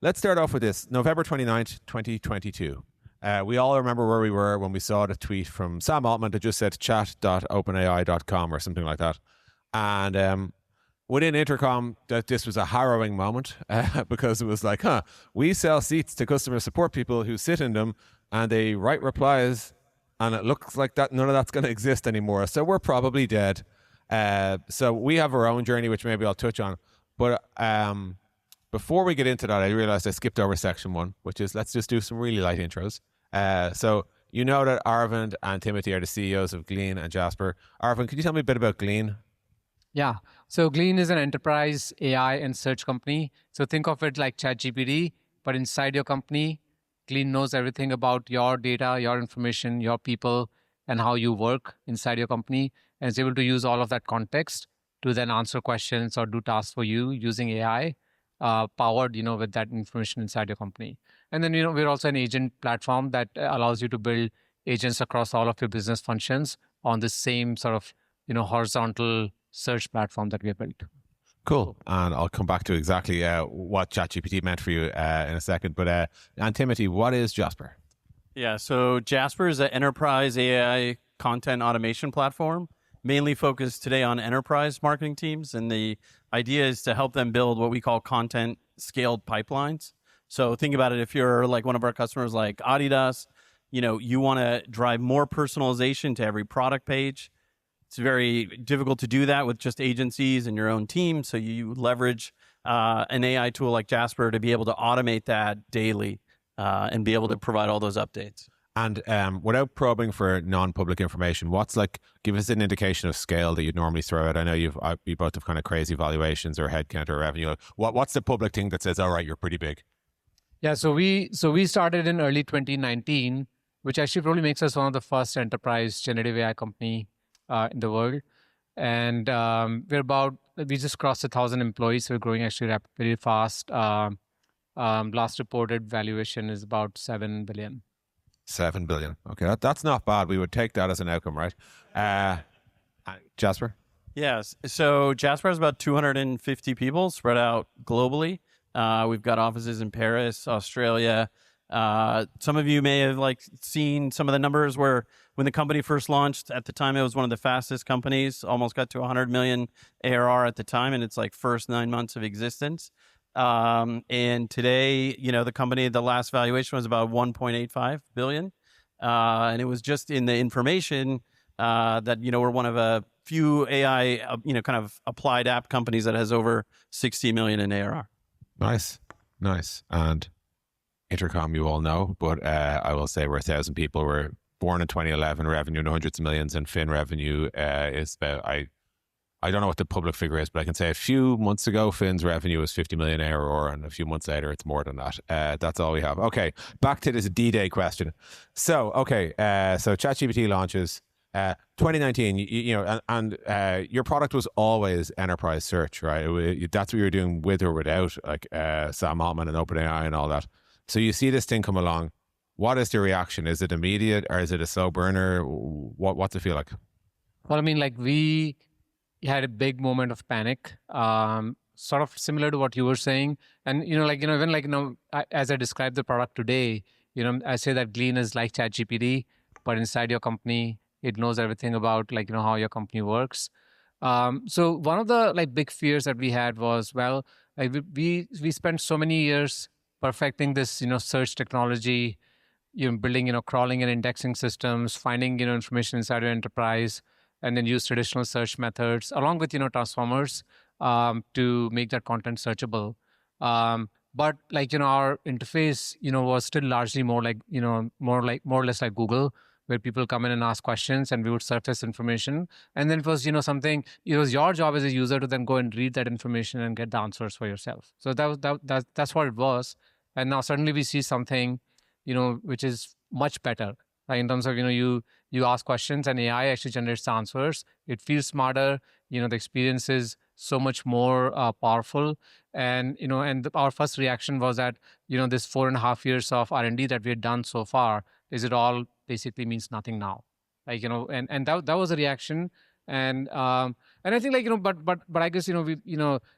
let's start off with this. November 29th, 2022. We all remember where we were when we saw the tweet from Sam Altman that just said chat.openai.com or something like that. And within Intercom, that this was a harrowing moment because it was like, we sell seats to customer support people who sit in them and they write replies, and it looks like that none of that's going to exist anymore. So we're probably dead. So we have our own journey, which maybe I'll touch on. But before we get into that, I realized I skipped over section 1, which is let's just do some really light intros. So you know that Arvind and Timothy are the CEOs of Glean and Jasper. Arvind, could you tell me a bit about Glean? Yeah. So Glean is an enterprise AI and search company. So think of it like ChatGPT, but inside your company, Glean knows everything about your data, your information, your people, and how you work inside your company, and is able to use all of that context to then answer questions or do tasks for you using AI, powered, with that information inside your company. And then, we're also an agent platform that allows you to build agents across all of your business functions on the same sort of, horizontal search platform that we have built. Cool. And I'll come back to exactly what ChatGPT meant for you in a second. But and Timothy, what is Jasper? Yeah, so Jasper is an enterprise AI content automation platform, mainly focused today on enterprise marketing teams. And the idea is to help them build what we call content scaled pipelines. So think about it, if you're like one of our customers like Adidas, you want to drive more personalization to every product page. It's very difficult to do that with just agencies and your own team. So you leverage an AI tool like Jasper to be able to automate that daily and be able to provide all those updates. And without probing for non-public information, give us an indication of scale that you'd normally throw out. I know you both have kind of crazy valuations or headcount or revenue. What's the public thing that says, all right, you're pretty big? Yeah, so we started in early 2019, which actually probably makes us one of the first enterprise generative AI company in the world. And we just crossed 1,000 employees. So we're growing actually very fast. Last reported valuation is about $7 billion. 7 billion. Okay, that's not bad. We would take that as an outcome, right? Jasper? Yes. So Jasper has about 250 people spread out globally. We've got offices in Paris, Australia. Some of you may have seen some of the numbers where when the company first launched, at the time it was one of the fastest companies, almost got to 100 million ARR at the time, and it's first 9 months of existence. And today, the company, the last valuation was about 1.85 billion. And it was just in the information that, we're one of a few AI, kind of applied app companies that has over 60 million in ARR. Nice. And Intercom, you all know, but I will say we're 1,000 people. We're born in 2011, revenue in hundreds of millions, and Fin revenue is about, I don't know what the public figure is, but I can say a few months ago, Fin's revenue was 50 million ARR, and a few months later, it's more than that. That's all we have. Okay, back to this D-Day question. So ChatGPT launches 2019, and your product was always enterprise search, right? That's what you were doing with or without Sam Altman and OpenAI and all that. So you see this thing come along. What is the reaction? Is it immediate or is it a slow burner? What's it feel like? Well, we had a big moment of panic, sort of similar to what you were saying. And, as I describe the product today, I say that Glean is like ChatGPT, but inside your company, it knows everything about how your company works. So one of the big fears that we had was, we spent so many years perfecting this, search technology, building, crawling and indexing systems, finding, information inside your enterprise, and then use traditional search methods along with, transformers to make that content searchable. But our interface, was still largely more or less like Google, where people come in and ask questions and we would surface information. And then it was, it was your job as a user to then go and read that information and get the answers for yourself. So that's what it was. And now suddenly we see something, which is much better, right? In terms of, you ask questions and AI actually generates the answers. It feels smarter. The experience is so much more powerful. And, our first reaction was that, this 4.5 years of R&D that we had done so far, is it all basically means nothing now? And that was a reaction. And And I think like, but I guess, we,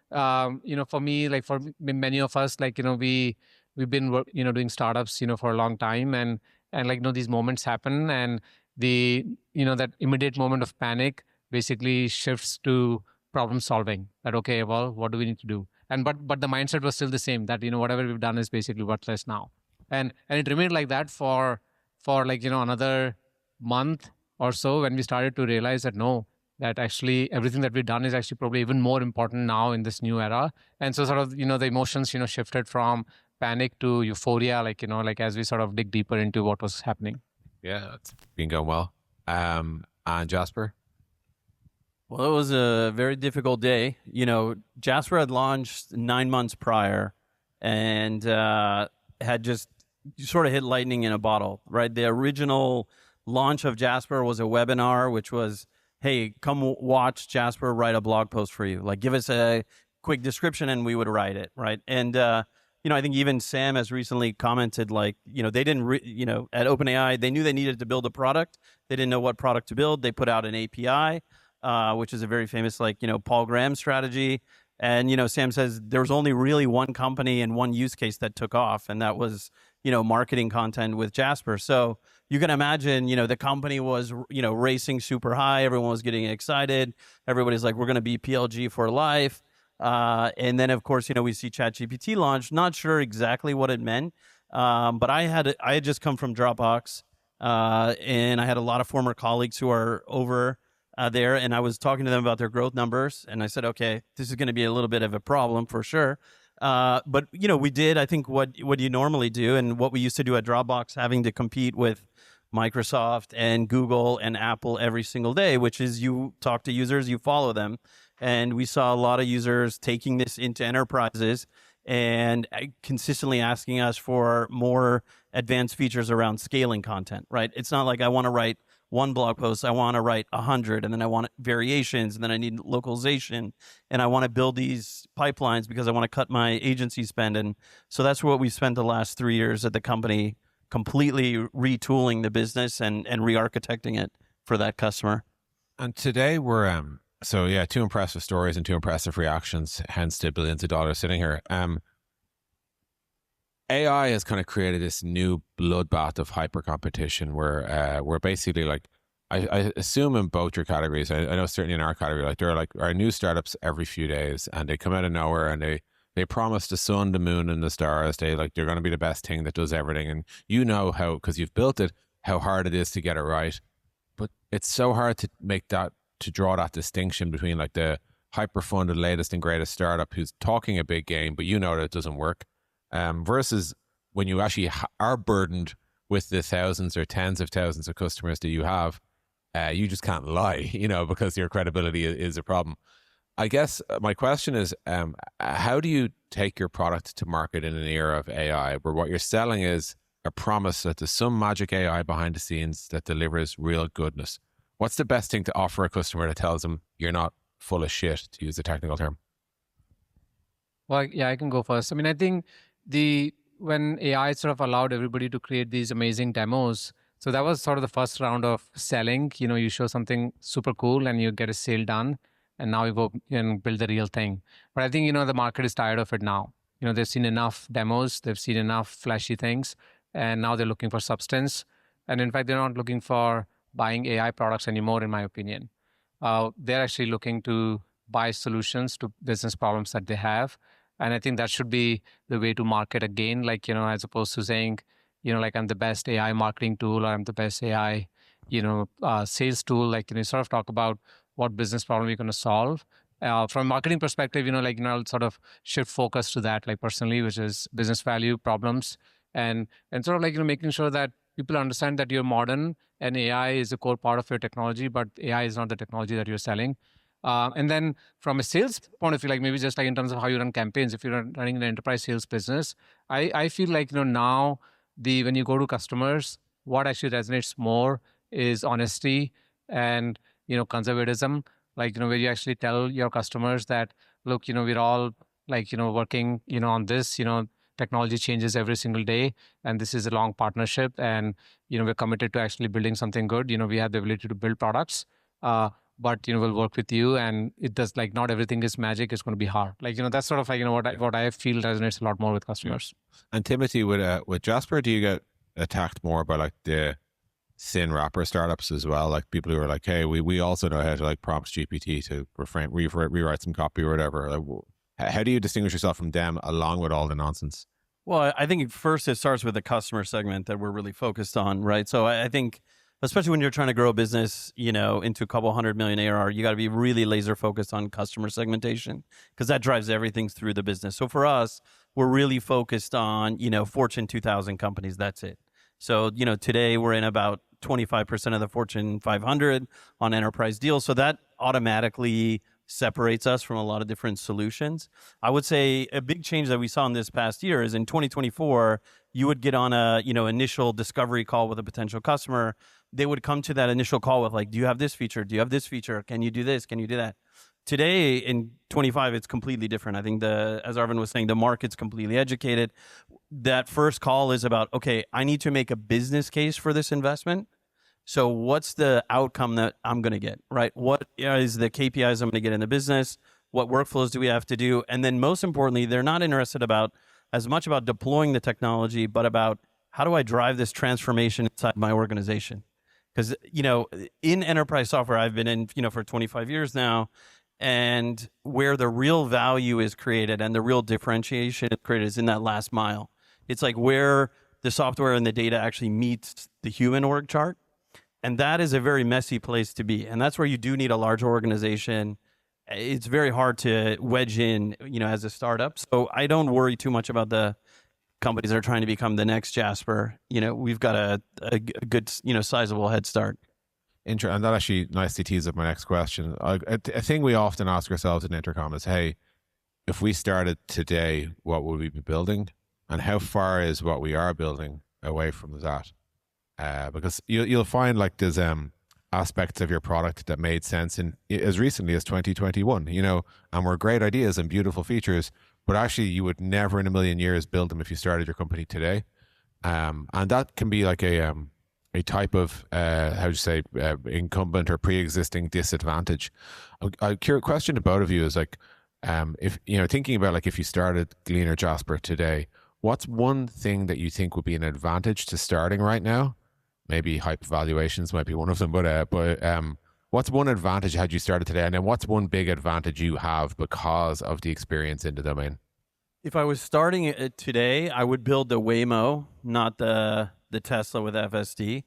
for me, like for many of us, like, we've been, doing startups, for a long time, and like, these moments happen, and the, that immediate moment of panic basically shifts to problem solving. That, okay, well, what do we need to do? And but the mindset was still the same, that, whatever we've done is basically worthless now. And it remained like that for like, another month or so, when we started to realize that no, that actually everything that we've done is actually probably even more important now in this new era. And so sort of, the emotions, shifted from panic to euphoria, like, like as we sort of dig deeper into what was happening. Yeah, it's been going well. And Jasper? Well, it was a very difficult day. Jasper had launched 9 months prior and had just sort of hit lightning in a bottle, right? The original launch of Jasper was a webinar, which was, hey, come watch Jasper write a blog post for you. Like, give us a quick description and we would write it, right? And, I think even Sam has recently commented, like, they didn't, at OpenAI, they knew they needed to build a product. They didn't know what product to build. They put out an API, which is a very famous, like, Paul Graham strategy. And, Sam says there was only really one company and one use case that took off, and that was, marketing content with Jasper. So you can imagine, the company was, racing super high. Everyone was getting excited. Everybody's like, we're going to be PLG for life. And then, of course, we see ChatGPT launch. Not sure exactly what it meant, but I had just come from Dropbox, and I had a lot of former colleagues who are over there, and I was talking to them about their growth numbers, and I said, okay, this is going to be a little bit of a problem for sure. But we did, I think, what you normally do, and what we used to do at Dropbox, having to compete with Microsoft and Google and Apple every single day, which is you talk to users, you follow them. And we saw a lot of users taking this into enterprises and consistently asking us for more advanced features around scaling content, right? It's not like I want to write one blog post, I want to write 100, and then I want variations, and then I need localization, and I want to build these pipelines because I want to cut my agency spend. And so that's what we spent the last 3 years at the company, completely retooling the business and re-architecting it for that customer. And today we're, so yeah, 2 impressive stories and 2 impressive reactions, hence the billions of dollars sitting here. AI has kind of created this new bloodbath of hyper competition where we're basically like, I assume in both your categories, I know certainly in our category, like there are like our new startups every few days, and they come out of nowhere and they promise the sun, the moon, and the stars. They're going to be the best thing that does everything. And how, because you've built it, how hard it is to get it right. But it's so hard to draw that distinction between like the hyper funded latest and greatest startup who's talking a big game, but that it doesn't work. Versus when you actually are burdened with the thousands or tens of thousands of customers that you have, you just can't lie, because your credibility is a problem. I guess my question is, how do you take your product to market in an era of AI where what you're selling is a promise that there's some magic AI behind the scenes that delivers real goodness? What's the best thing to offer a customer that tells them you're not full of shit, to use a technical term? Well, yeah, I can go first. I mean, I think when AI sort of allowed everybody to create these amazing demos, so that was sort of the first round of selling. You show something super cool and you get a sale done, and now you go and build the real thing. But I think, the market is tired of it now. They've seen enough demos, they've seen enough flashy things, and now they're looking for substance. And in fact, they're not looking for buying AI products anymore, in my opinion. They're actually looking to buy solutions to business problems that they have. And I think that should be the way to market again, like, as opposed to saying, like I'm the best AI marketing tool or I'm the best AI, sales tool. Like, sort of talk about what business problem you're going to solve. From a marketing perspective, I'll sort of shift focus to that, like personally, which is business value problems, and sort of like, making sure that people understand that you're modern and AI is a core part of your technology, but AI is not the technology that you're selling. And then from a sales point of view, like maybe just like in terms of how you run campaigns, if you're running an enterprise sales business, I feel like, now when you go to customers, what actually resonates more is honesty and, conservatism, like, where you actually tell your customers that, look, we're all like, working, on this, technology changes every single day, and this is a long partnership, and, we're committed to actually building something good. We have the ability to build products. but we'll work with you. And it does, like, not everything is magic. It's going to be hard. Like, that's sort of like, what I feel resonates a lot more with customers. And Timothy, with Jasper, do you get attacked more by like the thin wrapper startups as well? Like people who are like, hey, we also know how to like prompt GPT to rewrite some copy or whatever. Like, how do you distinguish yourself from them along with all the nonsense? Well, I think first it starts with the customer segment that we're really focused on, right? So I think, especially when you're trying to grow a business, into a couple 100 million ARR, you got to be really laser focused on customer segmentation because that drives everything through the business. So for us, we're really focused on, Fortune 2000 companies. That's it. So, today we're in about 25% of the Fortune 500 on enterprise deals. So that automatically separates us from a lot of different solutions. I would say a big change that we saw in this past year is in 2024, you would get on a, initial discovery call with a potential customer. They would come to that initial call with like, do you have this feature? Do you have this feature? Can you do this? Can you do that? Today in 25, it's completely different. I think as Arvind was saying, the market's completely educated. That first call is about, okay, I need to make a business case for this investment. So what's the outcome that I'm going to get, right? What is the KPIs I'm going to get in the business? What workflows do we have to do? And then most importantly, they're not interested as much about deploying the technology, but about how do I drive this transformation inside my organization? Because, in enterprise software, I've been in, for 25 years now, and where the real value is created and the real differentiation is created is in that last mile. It's like where the software and the data actually meets the human org chart. And that is a very messy place to be. And that's where you do need a large organization. It's very hard to wedge in, as a startup. So I don't worry too much about the companies that are trying to become the next Jasper. We've got a good, sizable head start. And that actually nicely tees up my next question. A thing we often ask ourselves in Intercom is, hey, if we started today, what would we be building? And how far is what we are building away from that? Because you'll find like there's aspects of your product that made sense in as recently as 2021, and were great ideas and beautiful features, but actually you would never in a million years build them if you started your company today. And that can be like a type of incumbent or pre-existing disadvantage. A question to both of you is like, if thinking about like if you started Glean or Jasper today, what's one thing that you think would be an advantage to starting right now? Maybe hype valuations might be one of them, but what's one advantage had you started today? And then what's one big advantage you have because of the experience in the domain? If I was starting it today, I would build the Waymo, not the Tesla with FSD.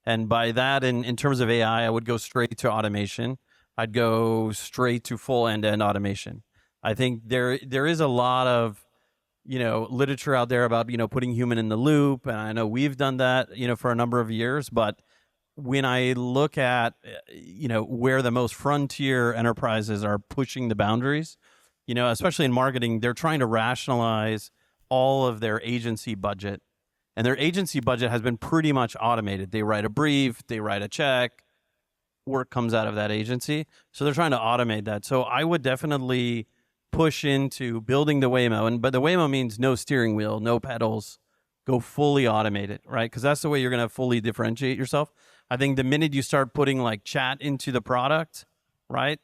And by that, in terms of AI, I would go straight to automation. I'd go straight to full end-to-end automation. I think there is a lot of literature out there about, putting human in the loop. And I know we've done that, for a number of years. But when I look at, where the most frontier enterprises are pushing the boundaries, especially in marketing, they're trying to rationalize all of their agency budget. And their agency budget has been pretty much automated. They write a brief, they write a check, work comes out of that agency. So they're trying to automate that. So I would definitely push into building the Waymo, but the Waymo means no steering wheel, no pedals, go fully automated, right? Because that's the way you're going to fully differentiate yourself. I think the minute you start putting like chat into the product, right,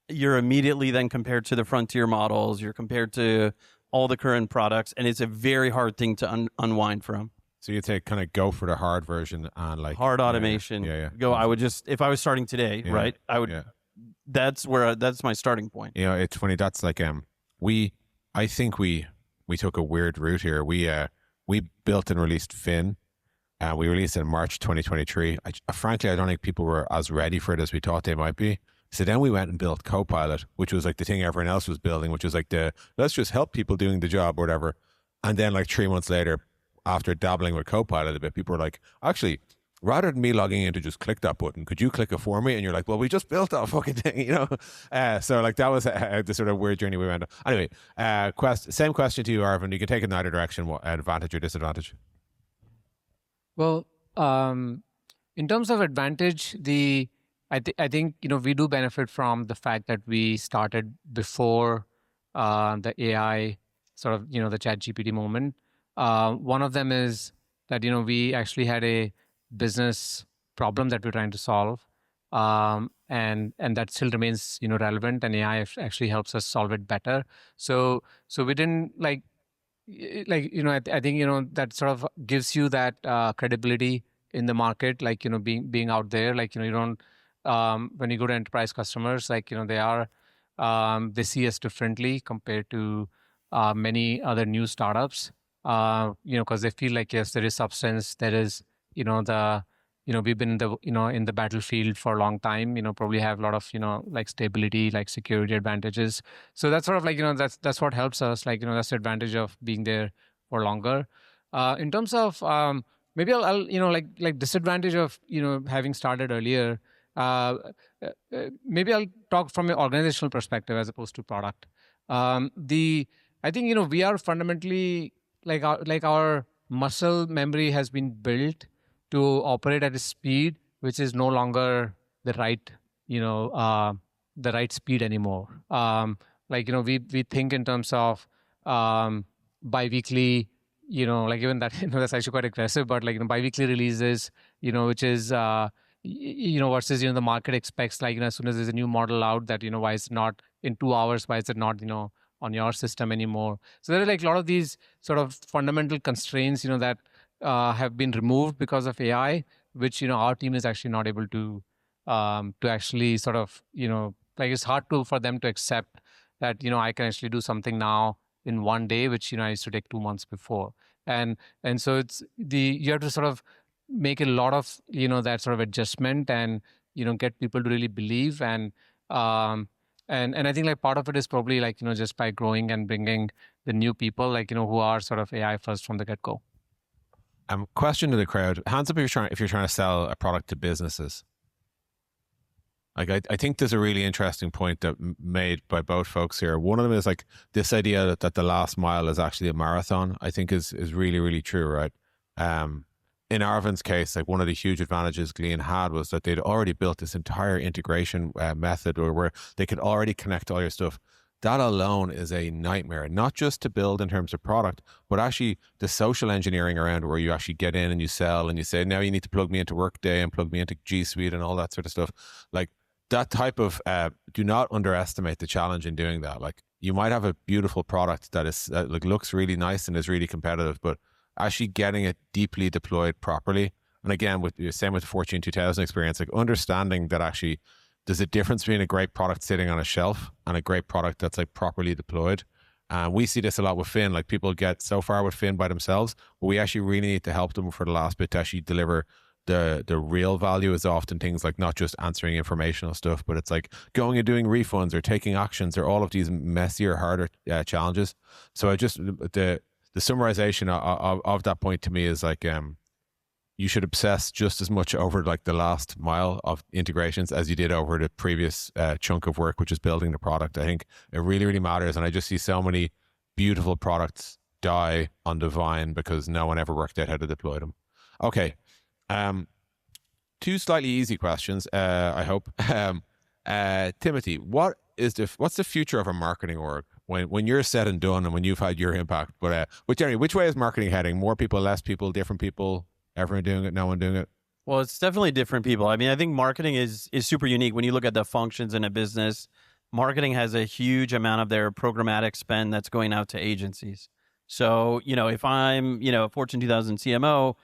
you're immediately then compared to the frontier models, you're compared to all the current products, and it's a very hard thing to unwind from. So you take kind of go for the hard version and like hard automation. Yeah. Go. I would just, if I was starting today, right, I would. Yeah. That's my starting point. It's funny. That's like I think we took a weird route here. We built and released Fin. We released it in March 2023. Frankly, I don't think people were as ready for it as we thought they might be. So then we went and built Copilot, which was like the thing everyone else was building, which was like let's just help people doing the job or whatever. And then like 3 months later, after dabbling with Copilot a bit, people were like, actually, rather than me logging in to just click that button, could you click it for me? And you're like, well, we just built that fucking thing, So like that was the sort of weird journey we went on. Anyway, same question to you, Arvind. You can take it in either direction, what advantage or disadvantage? Well, in terms of advantage, I think we do benefit from the fact that we started before the AI sort of the ChatGPT moment. One of them is that we actually had a business problem that we're trying to solve, and that still remains, relevant, and AI actually helps us solve it better. So we didn't I think that sort of gives you that credibility in the market, being out there, you don't when you go to enterprise customers, they see us differently compared to many other new startups, because they feel like, yes, there is substance, there is, the we've been in the in the battlefield for a long time, probably have a lot of stability, security advantages. So that's sort of that's what helps us, that's the advantage of being there for longer. In terms of maybe I'll disadvantage of having started earlier. Maybe I'll talk from an organizational perspective as opposed to product. The I think we are fundamentally our muscle memory has been built to operate at a speed which is no longer the right speed anymore. We think in terms of bi-weekly, even that that's actually quite aggressive, but bi-weekly releases, which is versus the market expects, as soon as there's a new model out, that why is it not in 2 hours, why is it not on your system anymore. So there are a lot of these sort of fundamental constraints that have been removed because of AI, which our team is actually not able to actually sort of it's hard for them to accept that I can actually do something now in one day, which I used to take 2 months before. And so it's you have to sort of make a lot of that sort of adjustment, and get people to really believe, and I think part of it is probably just by growing and bringing the new people who are sort of AI first from the get-go. Question to the crowd: hands up if you're trying to sell a product to businesses. I think there's a really interesting point that made by both folks here. One of them is this idea that the last mile is actually a marathon. I think is really, really true, right? In Arvind's case, one of the huge advantages Glean had was that they'd already built this entire integration method where they could already connect all your stuff. That alone is a nightmare, not just to build in terms of product, but actually the social engineering around where you actually get in and you sell and you say, now you need to plug me into Workday and plug me into G Suite and all that sort of stuff. That type of, do not underestimate the challenge in doing that. You might have a beautiful product that is looks really nice and is really competitive, but actually getting it deeply deployed properly. And again, same with the Fortune 2000 experience, understanding that actually there's a difference between a great product sitting on a shelf and a great product that's properly deployed. We see this a lot with Fin. People get so far with Fin by themselves, but we actually really need to help them for the last bit to actually deliver the real value. Is often things not just answering informational stuff, but it's going and doing refunds or taking actions or all of these messier, harder challenges. So the summarization of that point to me is you should obsess just as much over the last mile of integrations as you did over the previous chunk of work, which is building the product. I think it really, really matters. And I just see so many beautiful products die on the vine because no one ever worked out how to deploy them. Okay. 2 slightly easy questions, I hope. Timothy, what's the future of a marketing org when you're said and done and when you've had your impact? But Jeremy, which way is marketing heading? More people, less people, different people, everyone doing it, no one doing it? Well, it's definitely different people. I mean, I think marketing is super unique. When you look at the functions in a business, marketing has a huge amount of their programmatic spend that's going out to agencies. So, if I'm, a Fortune 2000 CMO,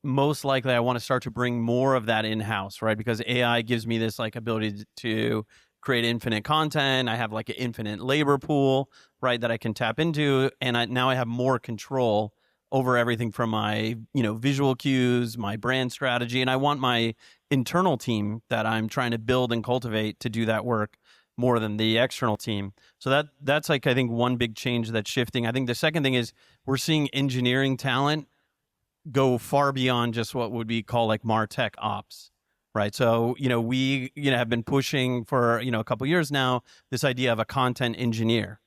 most likely I want to start to bring more of that in-house, right? Because AI gives me this ability to create infinite content. I have an infinite labor pool, right, that I can tap into. And now I have more control over everything from my, visual cues, my brand strategy. And I want my internal team that I'm trying to build and cultivate to do that work more than the external team. So that's I think one big change that's shifting. I think the second thing is we're seeing engineering talent go far beyond just what would be called MarTech ops, right? So, we, have been pushing for, a couple of years now, this idea of a content engineer,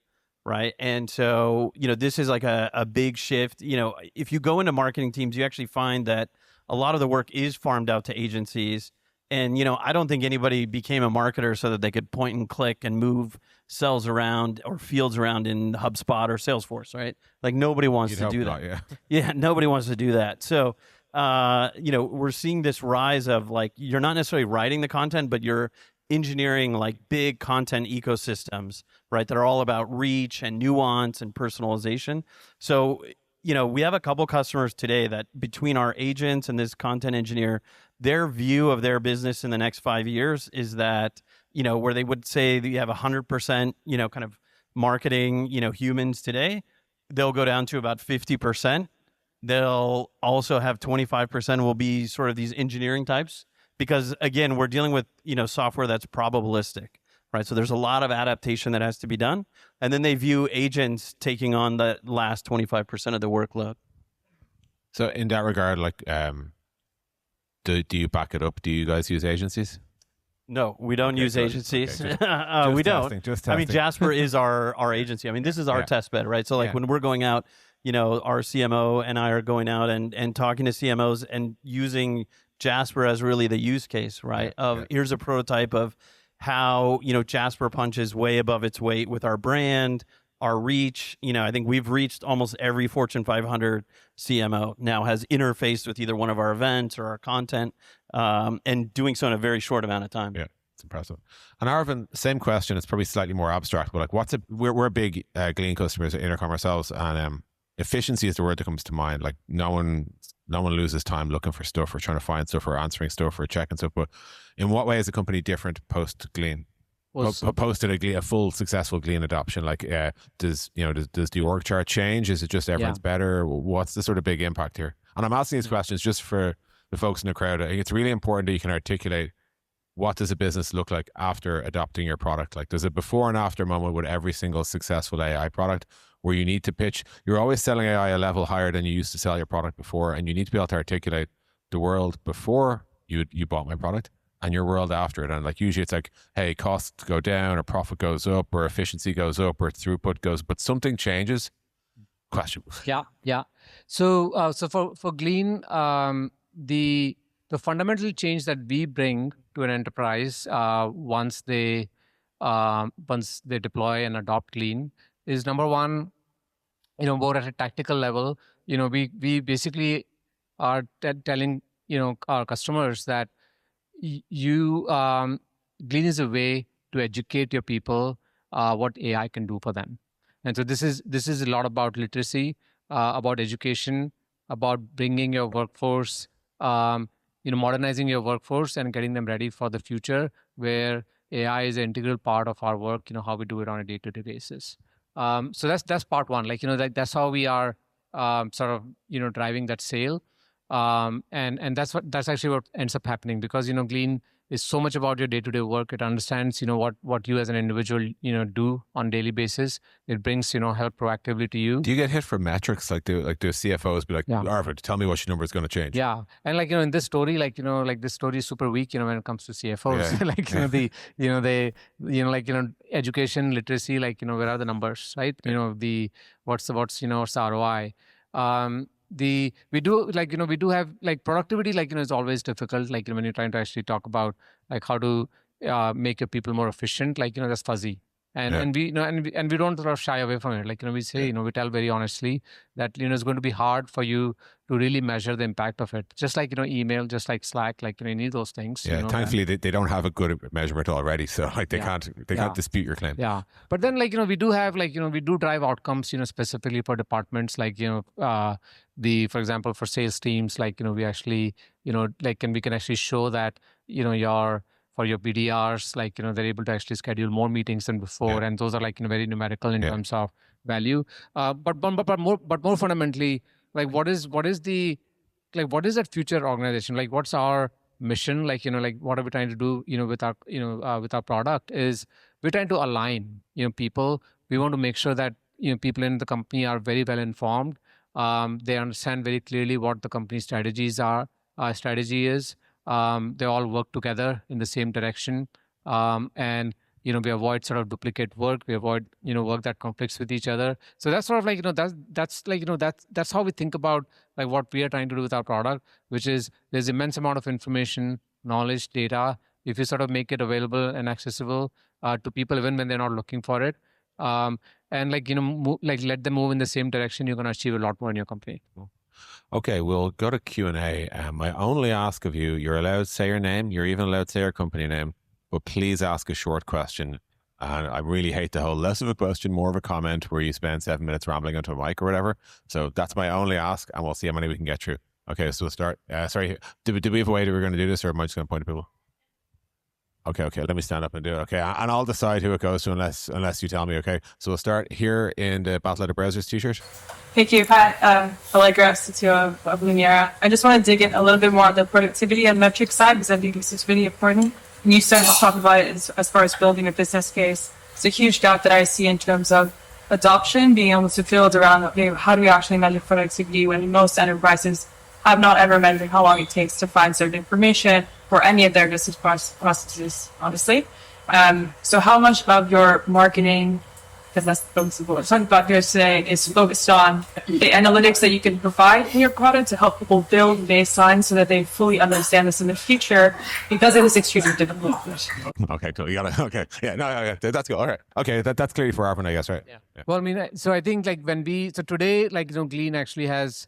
right? And so, this is a big shift. If you go into marketing teams, you actually find that a lot of the work is farmed out to agencies. And, I don't think anybody became a marketer so that they could point and click and move cells around or fields around in HubSpot or Salesforce, right? Nobody wants to do that. Yeah. Yeah, nobody wants to do that. So, we're seeing this rise of you're not necessarily writing the content, but you're engineering like big content ecosystems, right? That are all about reach and nuance and personalization. So, we have a couple customers today that between our agents and this content engineer, their view of their business in the next 5 years is that, where they would say that you have 100%, kind of marketing, humans today, they'll go down to about 50%. They'll also have 25% will be sort of these engineering types, because again, we're dealing with, software that's probabilistic, right? So there's a lot of adaptation that has to be done. And then they view agents taking on the last 25% of the workload. So in that regard, like, do you back it up? Do you guys use agencies? No, we don't use agencies. Okay, we testing, don't. just I mean, testing. Jasper is our agency. I mean, this is our test bed, right? So like when we're going out, our CMO and I are going out and talking to CMOs and using Jasper as really the use case, right? Here's a prototype of how, Jasper punches way above its weight with our brand, our reach. I think we've reached almost every Fortune 500 CMO now has interfaced with either one of our events or our content, and doing so in a very short amount of time. Yeah, it's impressive. And Arvind, same question. It's probably slightly more abstract, but like, we're big Glean customers at Intercom ourselves, and efficiency is the word that comes to mind. Like, no one loses time looking for stuff or trying to find stuff or answering stuff or checking stuff. But in what way is the company different post Glean? Posted a full successful Glean adoption, like, does the org chart change? Is it just everyone's better? What's the sort of big impact here? And I'm asking these questions just for the folks in the crowd. I think it's really important that you can articulate, what does a business look like after adopting your product? Like, there's a before and after moment with every single successful AI product, where you need to pitch. You're always selling AI a level higher than you used to sell your product before, and you need to be able to articulate the world before you bought my product and your world after it. And like, usually it's like, hey, costs go down or profit goes up or efficiency goes up or throughput goes, but something changes. Question. Yeah. So for Glean, the fundamental change that we bring to an enterprise once they deploy and adopt Glean is, number one, more at a tactical level. We basically are telling our customers that Glean is a way to educate your people what AI can do for them. And so this is a lot about literacy, about education, about bringing your workforce, modernizing your workforce and getting them ready for the future, where AI is an integral part of our work, how we do it on a day-to-day basis. So that's part one. Like, that's how we are sort of, driving that sale. And that's actually what ends up happening, because, Glean is so much about your day-to-day work. It understands, what you as an individual, do on a daily basis. It brings, help proactively to you. Do you get hit for metrics? Like, do CFOs be like, Arvind, tell me what your number is going to change? Yeah. And like, in this story, like, this story is super weak, when it comes to CFOs. Education, literacy, like, where are the numbers, right? What's the ROI? We do have like productivity, like, it's always difficult. Like, when you're trying to actually talk about like how to make your people more efficient, like, that's fuzzy. And we don't sort of shy away from it. Like, we say, we tell very honestly that, it's going to be hard for you to really measure the impact of it. Just like, email, just like Slack, like, you need those things. Yeah. Thankfully, they don't have a good measurement already. So like, they can't dispute your claim. Yeah. But then, like, we do have, like, we do drive outcomes, specifically for departments, like, for example, for sales teams, like, we actually, we can actually show that, for your BDRs, like, they're able to actually schedule more meetings than before. And those are like, very numerical in terms of value. But more fundamentally, like, what is that future organization? Like, what's our mission? Like, like, what are we trying to do, with our product is we're trying to align, people. We want to make sure that, people in the company are very well informed. They understand very clearly what the company's strategy is. They all work together in the same direction. And, we avoid sort of duplicate work. We avoid, work that conflicts with each other. So that's sort of like, that's like, that's how we think about like what we are trying to do with our product, which is there's immense amount of information, knowledge, data. If you sort of make it available and accessible to people, even when they're not looking for it, and like, let them move in the same direction, you're going to achieve a lot more in your company. Okay, we'll go to Q&A. I only ask of you, you're allowed to say your name. You're even allowed to say your company name. but please ask a short question. And I really hate the whole less of a question, more of a comment where you spend 7 minutes rambling onto a mic or whatever. So that's my only ask, and we'll see how many we can get through. Okay, so we'll start. Sorry, do we have a way that we're going to do this, or am I just going to point to people? Okay, let me stand up and do it. Okay, and I'll decide who it goes to unless you tell me. Okay, so we'll start here in the Battle of the Browsers t-shirt. Thank you, Pat. Allegra, CTO of Lumiera. I just want to dig in a little bit more on the productivity and metric side, because I think this is really important. And you started to talk about it as far as building a business case. It's a huge gap that I see in terms of adoption, being able to build around, okay, how do we actually measure productivity when most enterprises have not ever measured how long it takes to find certain information for any of their business processes, honestly. So how much of your marketing, because that's what we're talking about here today, is focused on the analytics that you can provide in your product to help people build baselines so that they fully understand this in the future, because it is extremely difficult. Okay, cool. You got it. Okay. Yeah, no, that's good. All right. Okay, that's clearly for Arvind, I guess, right? Yeah. Well, I mean, so I think like so today, like, Glean actually has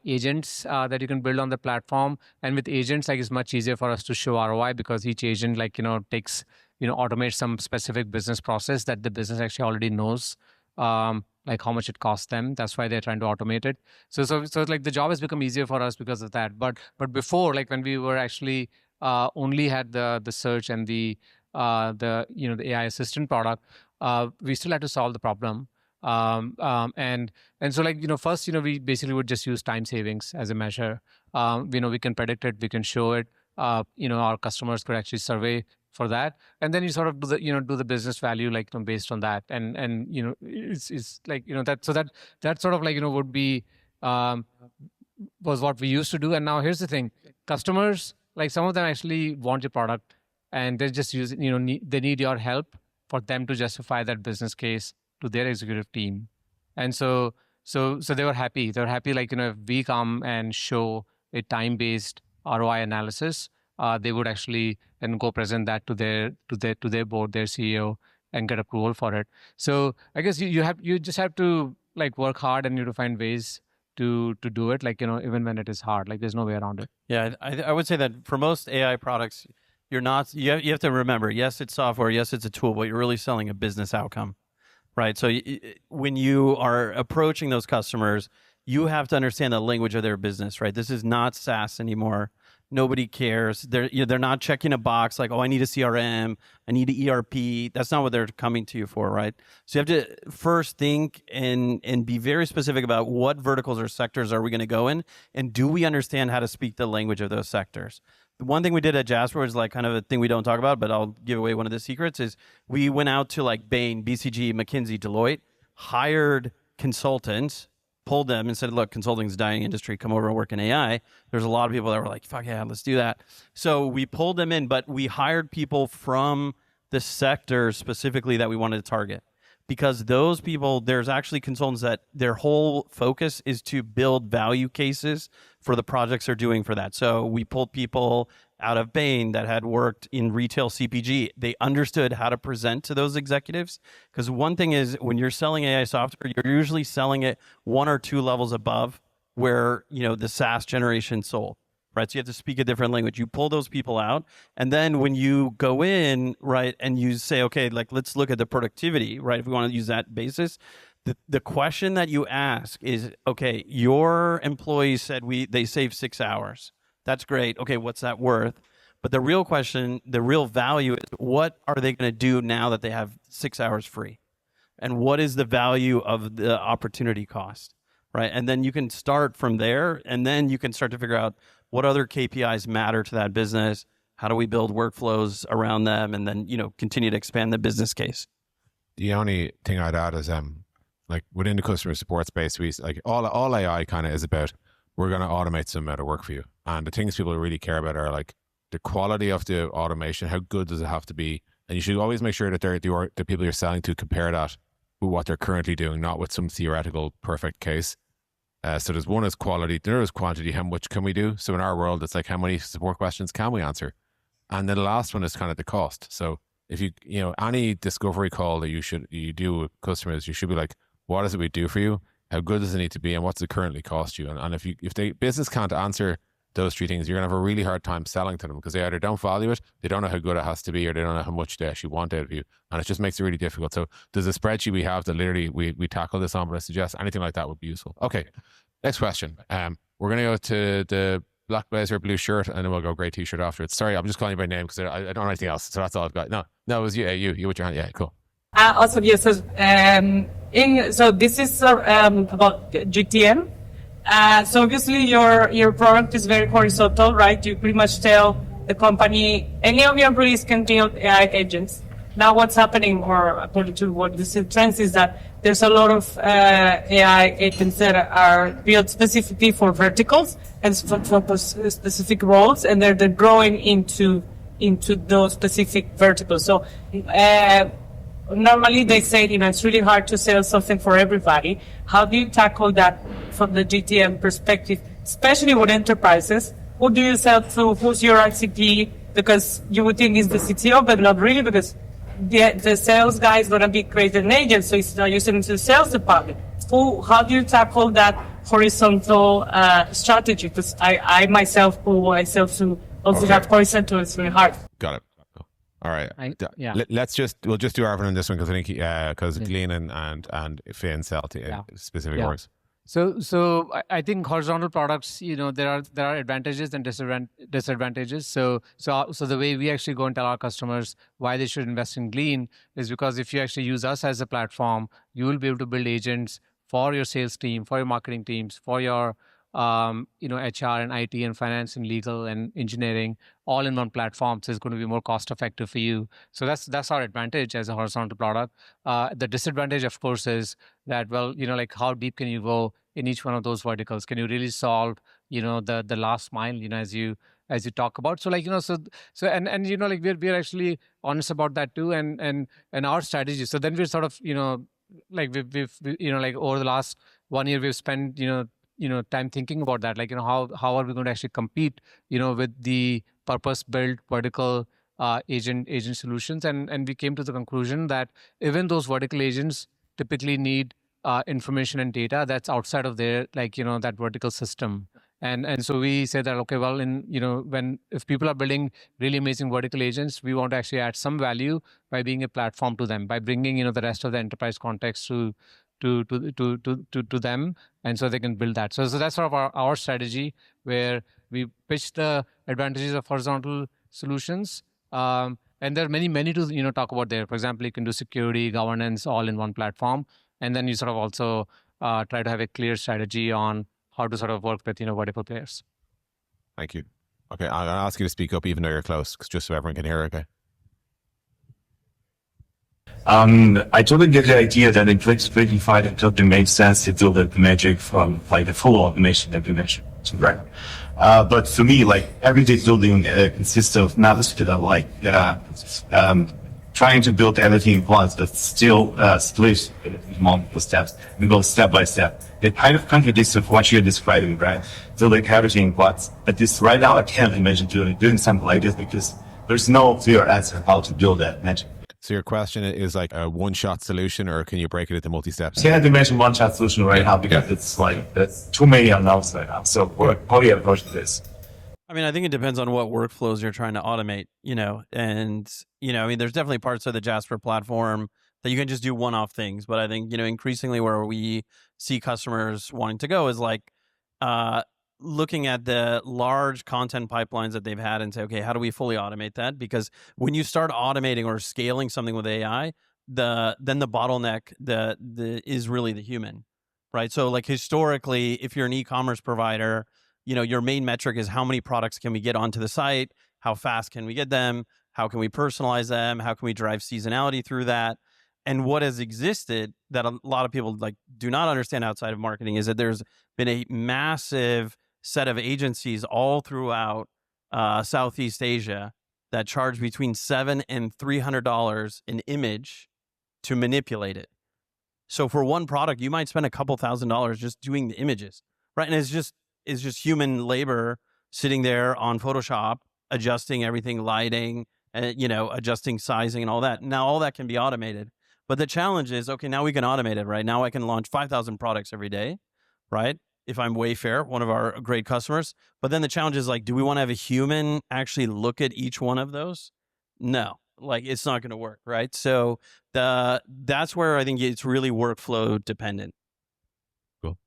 agents that you can build on the platform. And with agents, like, it's much easier for us to show ROI, because each agent, like, takes, automates some specific business process that the business actually already knows, like how much it costs them. That's why they're trying to automate it. So like the job has become easier for us because of that. But before, like when we were actually only had the search and the the AI assistant product, we still had to solve the problem. And so, like, first, we basically would just use time savings as a measure. We can predict it, we can show it. Our customers could actually survey for that, and then you sort of do the business value, like, based on that. And it's like, that sort of, like, would be was what we used to do. And now here's the thing: customers, like, some of them actually want your product, and they're just using, they need your help for them to justify that business case to their executive team. And so they were happy. They were happy, like, if we come and show a time-based ROI analysis, they would actually then go present that to their board, their CEO, and get approval for it. So I guess you just have to, like, work hard, and you have to find ways to do it, like, even when it is hard. Like, there's no way around it. Yeah, I would say that for most AI products, you have to remember, yes, it's software, yes, it's a tool, but you're really selling a business outcome. Right. So when you are approaching those customers, you have to understand the language of their business, right? This is not SaaS anymore. Nobody cares. They're not checking a box like, oh, I need a CRM, I need an ERP. That's not what they're coming to you for, right? So you have to first think and be very specific about what verticals or sectors are we going to go in, and do we understand how to speak the language of those sectors? The one thing we did at Jasper is, like, kind of a thing we don't talk about, but I'll give away one of the secrets, is we went out to, like, Bain, BCG, McKinsey, Deloitte, hired consultants, pulled them and said, look, consulting's a dying industry, come over and work in AI. There's a lot of people that were like, fuck yeah, let's do that. So we pulled them in, but we hired people from the sector specifically that we wanted to target. Because those people, there's actually consultants that their whole focus is to build value cases for the projects they're doing for that. So we pulled people out of Bain that had worked in retail CPG. They understood how to present to those executives. Because one thing is, when you're selling AI software, you're usually selling it 1 or 2 levels above where, the SaaS generation sold. Right, so you have to speak a different language. You pull those people out, and then when you go in, right, and you say, okay, like, let's look at the productivity, right? If we want to use that basis, the question that you ask is, okay, your employees said they saved 6 hours. That's great. Okay, what's that worth? But the real question, the real value is, what are they going to do now that they have 6 hours free? And what is the value of the opportunity cost, right? And then you can start from there, and then you can start to figure out what other KPIs matter to that business. How do we build workflows around them, and then, continue to expand the business case? The only thing I'd add is, like, within the customer support space, we, like, all AI kind of is about, we're going to automate some amount of work for you. And the things people really care about are, like, the quality of the automation. How good does it have to be? And you should always make sure that the people you're selling to compare that with what they're currently doing, not with some theoretical perfect case. So there's one is quality, there is quantity, how much can we do? So in our world, it's like, how many support questions can we answer? And then the last one is kind of the cost. So if any discovery call that you do with customers, you should be like, what is it we do for you? How good does it need to be? And what's it currently cost you? And if the business can't answer those three things, you're going to have a really hard time selling to them because they either don't value it, they don't know how good it has to be, or they don't know how much they actually want out of you. And it just makes it really difficult. So there's a spreadsheet we have that literally we tackle this on, but I suggest anything like that would be useful. Okay, next question. We're going to go to the black blazer, blue shirt, and then we'll go grey t-shirt afterwards. Sorry, I'm just calling you by name because I don't know anything else. So that's all I've got. No, it was you. You with your hand. Yeah, cool. Also, yes. So this is about GTM. So obviously your product is very horizontal, right? You pretty much tell the company any of your employees can build AI agents. Now, what's happening, or according to what this trends, is that there's a lot of AI agents that are built specifically for verticals and for specific roles, and they're growing into those specific verticals. So normally they say, it's really hard to sell something for everybody. How do you tackle that from the GTM perspective, especially with enterprises? Who do you sell to? Who's your ICP? Because you would think it's the CTO, but not really, because the sales guy is going to be creating an agent, so he's not using it to the sales department. How do you tackle that horizontal strategy? Because I myself, who I sell to, also have horizontal, it's really hard. Got it. All right. Yeah. We'll just do Arvind on this one because I think because Glean and Fin sell to specific orgs. So I think horizontal products, there are advantages and disadvantages. So the way we actually go and tell our customers why they should invest in Glean is because if you actually use us as a platform, you will be able to build agents for your sales team, for your marketing teams, for your HR and IT and finance and legal and engineering all in one platform. So it's going to be more cost effective for you. So that's our advantage as a horizontal product. The disadvantage, of course, is that, how deep can you go in each one of those verticals? Can you really solve, the last mile, as you talk about? So we're actually honest about that too. And our strategy. So then we're sort of, we've over the last 1 year, we've spent, time thinking about that, how are we going to actually compete, with the purpose-built vertical agent solutions, and we came to the conclusion that even those vertical agents typically need information and data that's outside of their that vertical system, and so we said that if people are building really amazing vertical agents, we want to actually add some value by being a platform to them, by bringing the rest of the enterprise context to them, and so they can build that. So that's sort of our strategy, where we pitch the advantages of horizontal solutions, and there are many to talk about there. For example, you can do security, governance, all in one platform, and then you sort of also try to have a clear strategy on how to sort of work with vertical players. Thank you. Okay, I'll ask you to speak up even though you're close, just so everyone can hear. Okay. I totally get the idea that in Flexify it totally makes sense to build the magic from the full automation that you mentioned, right? But for me, everyday building consists of not trying to build everything at once, but still split multiple steps and go step by step. It kind of contradicts with what you're describing, right? Building everything at once. But this right now, I can't imagine doing something like this because there's no clear answer how to build that magic. So your question is like a one-shot solution, or can you break it into multi-steps? Can't imagine one-shot solution right now because it's there's too many unknowns right now. So how do you approach this? I mean, I think it depends on what workflows you're trying to automate, and, there's definitely parts of the Jasper platform that you can just do one-off things. But I think, increasingly where we see customers wanting to go is looking at the large content pipelines that they've had and say, okay, how do we fully automate that? Because when you start automating or scaling something with AI, then the bottleneck is really the human, right? So historically, if you're an e-commerce provider, your main metric is how many products can we get onto the site? How fast can we get them? How can we personalize them? How can we drive seasonality through that? And what has existed that a lot of people do not understand outside of marketing is that there's been a massive set of agencies all throughout Southeast Asia that charge between $700 and $300 an image to manipulate it. So for one product, you might spend a couple $1,000s just doing the images, right? And it's just human labor sitting there on Photoshop, adjusting everything, lighting, adjusting sizing and all that. Now all that can be automated. But the challenge is, okay, now we can automate it, right? Now I can launch 5,000 products every day, right? if I'm Wayfair, one of our great customers. But then the challenge is like, do we want to have a human actually look at each one of those? No, like it's not going to work, right? So that's where I think it's really workflow dependent. Cool.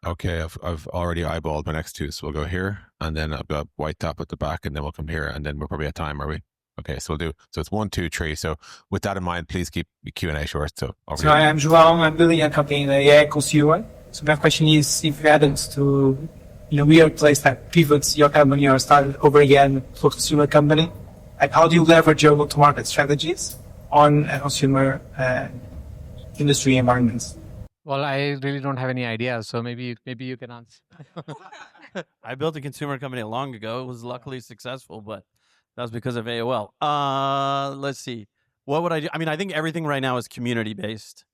Okay, I've already eyeballed my next two, so we'll go here, and then I've got white top at the back, and then we'll come here, and then we're probably at time, are we? Okay, so we'll do. So it's 1, 2, 3. So with that in mind, please keep the Q&A short. So I am João. I'm building a company in AI consumer. So my question is, if you hadn't to, weird place that pivots your company or start over again for consumer company, like how do you leverage your go-to-market strategies on a consumer industry environments? Well, I really don't have any ideas, so maybe you can answer. I built a consumer company long ago. It was luckily successful, but that was because of AOL. Let's see. What would I do? I mean, I think everything right now is community based.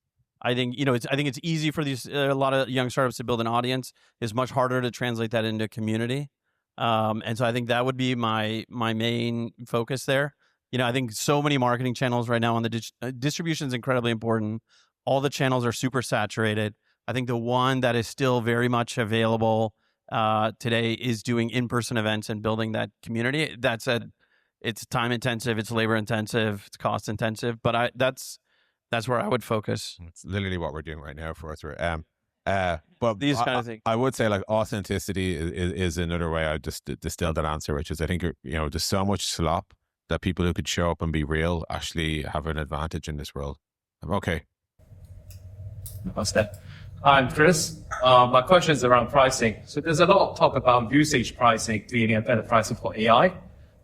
I think it's easy for these a lot of young startups to build an audience. It's much harder to translate that into community. And so I think that would be my main focus there. I think so many marketing channels right now on the distribution is incredibly important. All the channels are super saturated. I think the one that is still very much available today is doing in-person events and building that community. That said, it's time intensive, it's labor intensive, it's cost intensive, but that's where I would focus. It's literally what we're doing right now for us. But these kind of things. I would say like authenticity is another way I just distilled that answer, which is I think there's so much slop that people who could show up and be real actually have an advantage in this world. Okay. I'm Chris. My question is around pricing. So there's a lot of talk about usage pricing, creating a better pricing for AI,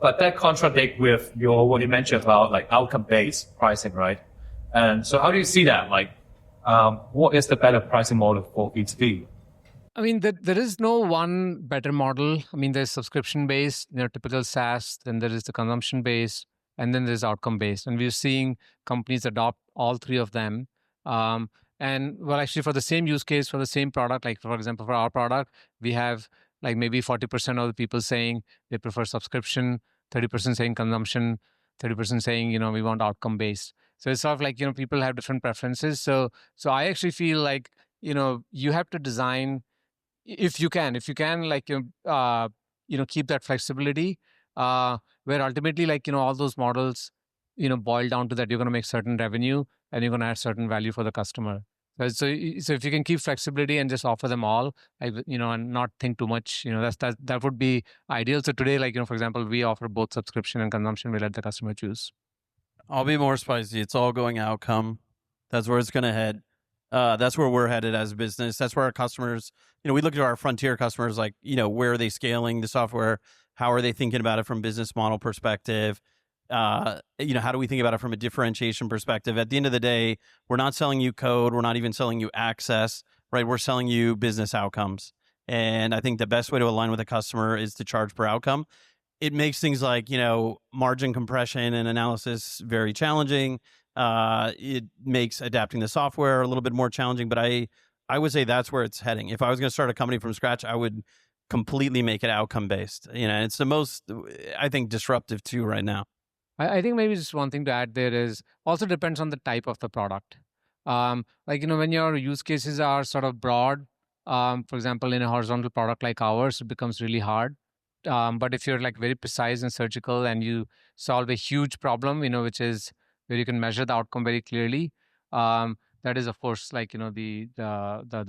but that contradicts with what you mentioned about like outcome-based pricing, right? And so how do you see that? Like, what is the better pricing model for B2B? I mean, there is no one better model. I mean, there's subscription-based, typical SaaS, then there is the consumption-based, and then there's outcome-based. And we're seeing companies adopt all three of them. And well, actually for the same use case, for the same product, like for example, for our product, we have like maybe 40% of the people saying they prefer subscription, 30% saying consumption, 30% saying, we want outcome-based. So it's sort of like, people have different preferences. So I actually feel like, you have to design, if you can like, keep that flexibility, where ultimately like, all those models, boil down to that you're going to make certain revenue and you're going to add certain value for the customer. So if you can keep flexibility and just offer them all, and not think too much, that would be ideal. So today, like, for example, we offer both subscription and consumption. We let the customer choose. I'll be more spicy. It's all going outcome. That's where it's going to head. That's where we're headed as a business. That's where our customers, we look at our frontier customers, like, where are they scaling the software? How are they thinking about it from business model perspective? How do we think about it from a differentiation perspective? At the end of the day, we're not selling you code. We're not even selling you access, right? We're selling you business outcomes. And I think the best way to align with a customer is to charge per outcome. It makes things like, margin compression and analysis very challenging. It makes adapting the software a little bit more challenging, but I would say that's where it's heading. If I was going to start a company from scratch, I would completely make it outcome based. It's the most, I think, disruptive too right now. I think maybe just one thing to add there is also depends on the type of the product. When your use cases are sort of broad, for example, in a horizontal product like ours, it becomes really hard. But if you're like very precise and surgical and you solve a huge problem, which is where you can measure the outcome very clearly, that is, of course, like, the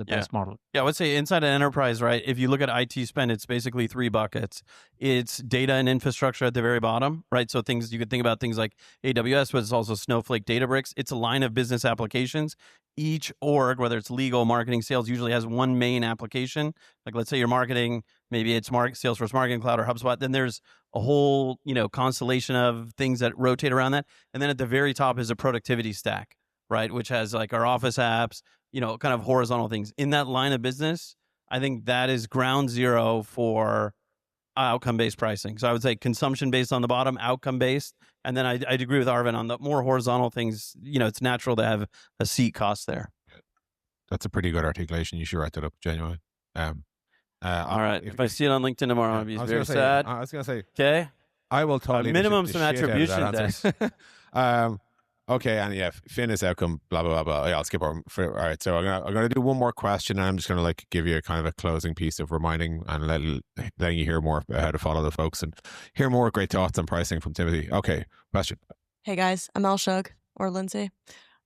best model. Yeah, I would say inside an enterprise, right? If you look at IT spend, it's basically 3 buckets. It's data and infrastructure at the very bottom, right? So you could think about things like AWS, but it's also Snowflake, Databricks. It's a line of business applications. Each org, whether it's legal, marketing, sales, usually has one main application. Like let's say you're marketing, maybe it's Salesforce Marketing Cloud or HubSpot. Then there's a whole, constellation of things that rotate around that. And then at the very top is a productivity stack, right? Which has like our office apps, kind of horizontal things. In that line of business, I think that is ground zero for outcome-based pricing. So I would say consumption-based on the bottom, outcome-based. And then I'd agree with Arvind on the more horizontal things. It's natural to have a seat cost there. That's a pretty good articulation. You should write that up, genuinely. All right. If I see it on LinkedIn tomorrow, I'll be very sad. I was going to say, okay. I will totally minimum some attribution days. Okay, and yeah, Fin is outcome, blah blah blah blah. Yeah, I'll skip over. All right, so I'm gonna do one more question, and I'm just gonna like give you a kind of a closing piece of reminding and letting you hear more about how to follow the folks and hear more great thoughts on pricing from Timothy. Okay, question. Hey guys, I'm El Shug or Lindsay.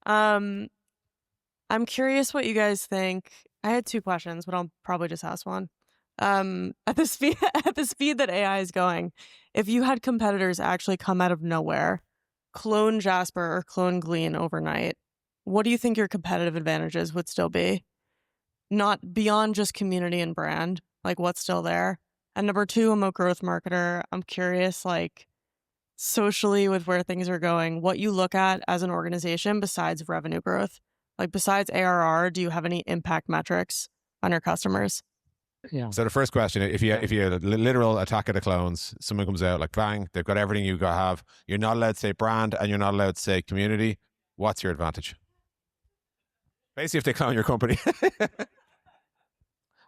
I'm curious what you guys think. I had 2 questions, but I'll probably just ask one. At the speed that AI is going, if you had competitors actually come out of nowhere, clone Jasper or clone Glean overnight, what do you think your competitive advantages would still be? Not beyond just community and brand, like what's still there? And number 2, I'm a growth marketer. I'm curious, like socially with where things are going, what you look at as an organization besides revenue growth. Like besides ARR, do you have any impact metrics on your customers? Yeah. So the first question, if you literal attack of the clones, someone comes out like bang, they've got everything you got have. You're not allowed to say brand and you're not allowed to say community. What's your advantage? Basically, if they clone your company.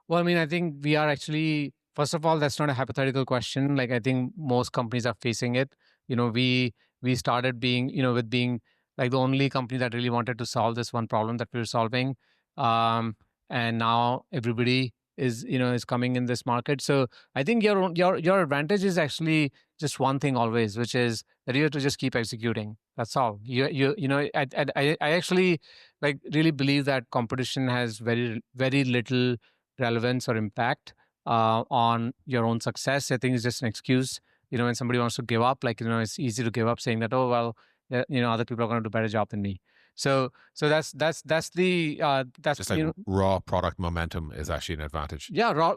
Well, I mean, I think we are actually, first of all, that's not a hypothetical question. Like I think most companies are facing it. We started being, with being like the only company that really wanted to solve this one problem that we were solving. And now everybody is coming in this market. So I think your advantage is actually just one thing always, which is that you have to just keep executing. That's all. I actually like really believe that competition has very, very little relevance or impact on your own success. I think it's just an excuse. When somebody wants to give up, it's easy to give up saying that, oh, well, other people are going to do a better job than me. So that's that's just like raw product momentum is actually an advantage. Yeah, raw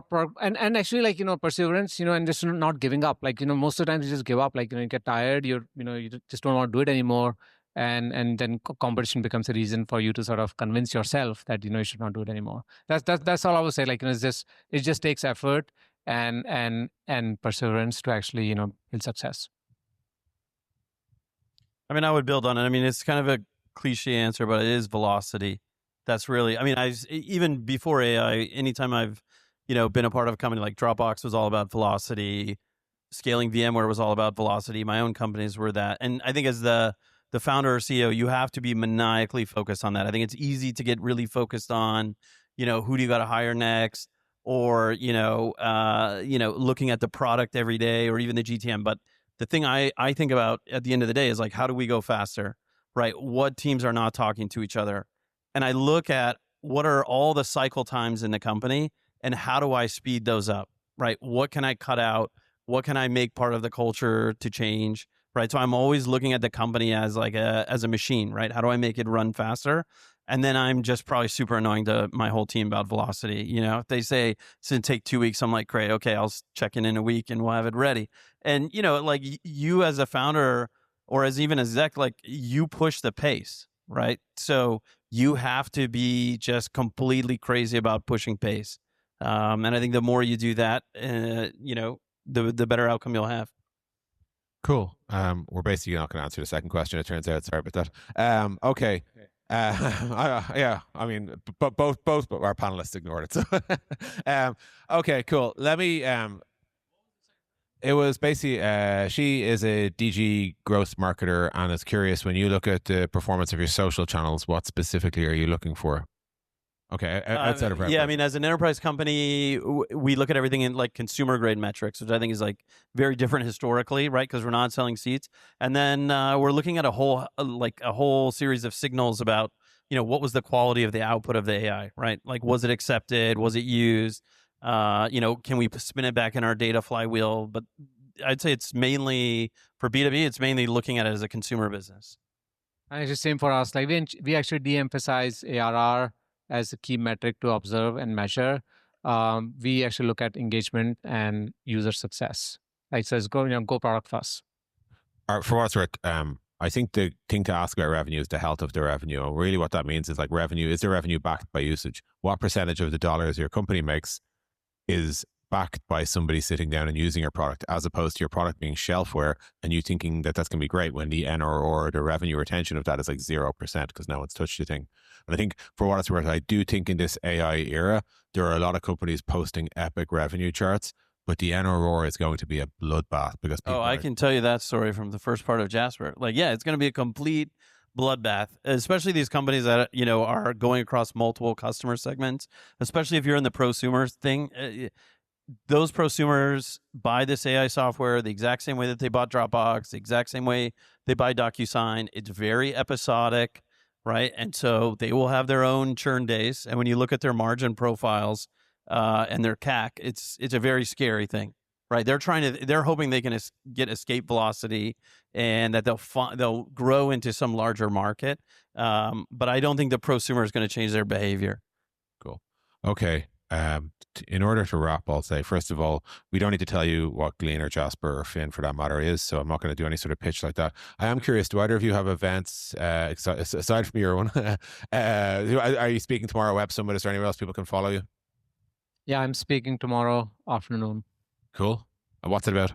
product, and actually perseverance, and just not giving up. Most of the times you just give up. You get tired, you just don't want to do it anymore, and then competition becomes a reason for you to sort of convince yourself that you should not do it anymore. That's all I would say. It just takes effort and perseverance to actually build success. I mean, I would build on it. I mean, it's kind of a cliche answer, but it is velocity. That's really, I mean, even before AI, anytime I've, been a part of a company like Dropbox was all about velocity. Scaling VMware was all about velocity. My own companies were that. And I think as the founder or CEO, you have to be maniacally focused on that. I think it's easy to get really focused on, who do you got to hire next, or, looking at the product every day, or even the GTM. But the thing I think about at the end of the day is like, how do we go faster, right? What teams are not talking to each other? And I look at what are all the cycle times in the company and how do I speed those up, right? What can I cut out? What can I make part of the culture to change, right? So I'm always looking at the company as as a machine, right? How do I make it run faster? And then I'm just probably super annoying to my whole team about velocity. If they say it's going to take 2 weeks, I'm like, great, okay, I'll check in a week and we'll have it ready. And, like you as a founder or as even a exec, like you push the pace, right? So you have to be just completely crazy about pushing pace. And I think the more you do that, the better outcome you'll have. Cool. We're basically not going to answer the second question. It turns out. Sorry about that. Okay. Yeah, I mean, but both our panelists ignored it. So, okay, cool. Let me. It was basically she is a DG growth marketer and is curious when you look at the performance of your social channels, what specifically are you looking for? Okay, outside of I mean, as an enterprise company, we look at everything in like consumer grade metrics, which I think is like very different historically, right? Because we're not selling seats, and then we're looking at a whole series of signals about what was the quality of the output of the AI, right? Like, was it accepted? Was it used? Can we spin it back in our data flywheel? But I'd say it's mainly for B2B. It's mainly looking at it as a consumer business. And it's the same for us. Like we actually de-emphasize ARR as a key metric to observe and measure. We actually look at engagement and user success. Like, so it's go product first. For what's worth, I think the thing to ask about revenue is the health of the revenue. And really what that means is like is the revenue backed by usage? What percentage of the dollars your company makes is backed by somebody sitting down and using your product, as opposed to your product being shelfware and you thinking that that's going to be great when the NRR or the revenue retention of that is like 0% because no one's touched the thing. And I think for what it's worth, I do think in this AI era, there are a lot of companies posting epic revenue charts, but the NRR is going to be a bloodbath because people I can tell you that story from the first part of Jasper. Like, yeah, it's going to be a complete bloodbath, especially these companies that, you know, are going across multiple customer segments, especially if you're in the prosumer thing. Those prosumers buy this AI software the exact same way that they bought Dropbox, the exact same way they buy DocuSign. It's very episodic, right? And so they will have their own churn days. And when you look at their margin profiles and their CAC, it's a very scary thing, right? They're hoping they can get escape velocity and that they'll grow into some larger market. But I don't think the prosumer is going to change their behavior. Cool. Okay. In order to wrap, I'll say, first of all, we don't need to tell you what Glean or Jasper or Fin for that matter is, so I'm not going to do any sort of pitch like that. I am curious, do either of you have events, aside from your one, are you speaking tomorrow at Web Summit? Is there anywhere else people can follow you? Yeah, I'm speaking tomorrow afternoon. Cool. And what's it about?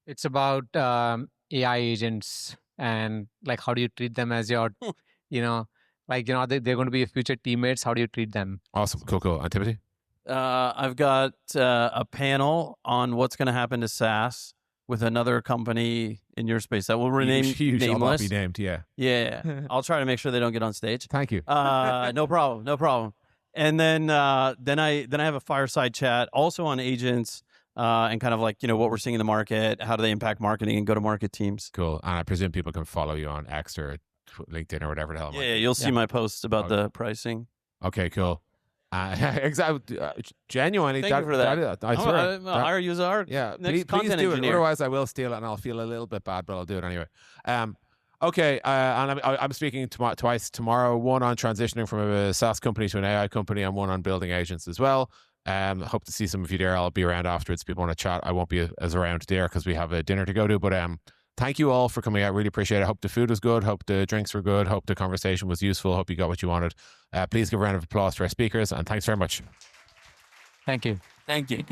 It's about AI agents and like how do you treat them as your, you know, like, you know, they're going to be your future teammates. How do you treat them? Awesome. Cool. And Timothy? I've got a panel on what's going to happen to SaaS with another company in your space that will remain Huge. I'll not nameless. be named, yeah. Yeah. I'll try to make sure they don't get on stage. Thank you. No problem. And then I have a fireside chat also on agents and kind of like, you know, what we're seeing in the market, how do they impact marketing and go-to-market teams. Cool. And I presume people can follow you on X or LinkedIn or whatever the hell. Yeah, you'll see my posts about the pricing. Okay, cool. Exactly. Genuinely, Thank you for that. I swear. I'll hire you as a hard Yeah, next please content do engineer. it. Otherwise, I will steal it, and I'll feel a little bit bad, but I'll do it anyway. Okay, and I'm speaking twice tomorrow. One on transitioning from a SaaS company to an AI company, and one on building agents as well. Hope to see some of you there. I'll be around afterwards. If people want to chat, I won't be as around there because we have a dinner to go to. But thank you all for coming out. Really appreciate it. Hope the food was good. Hope the drinks were good. Hope the conversation was useful. Hope you got what you wanted. Please give a round of applause to our speakers, and thanks very much. Thank you. Thank you.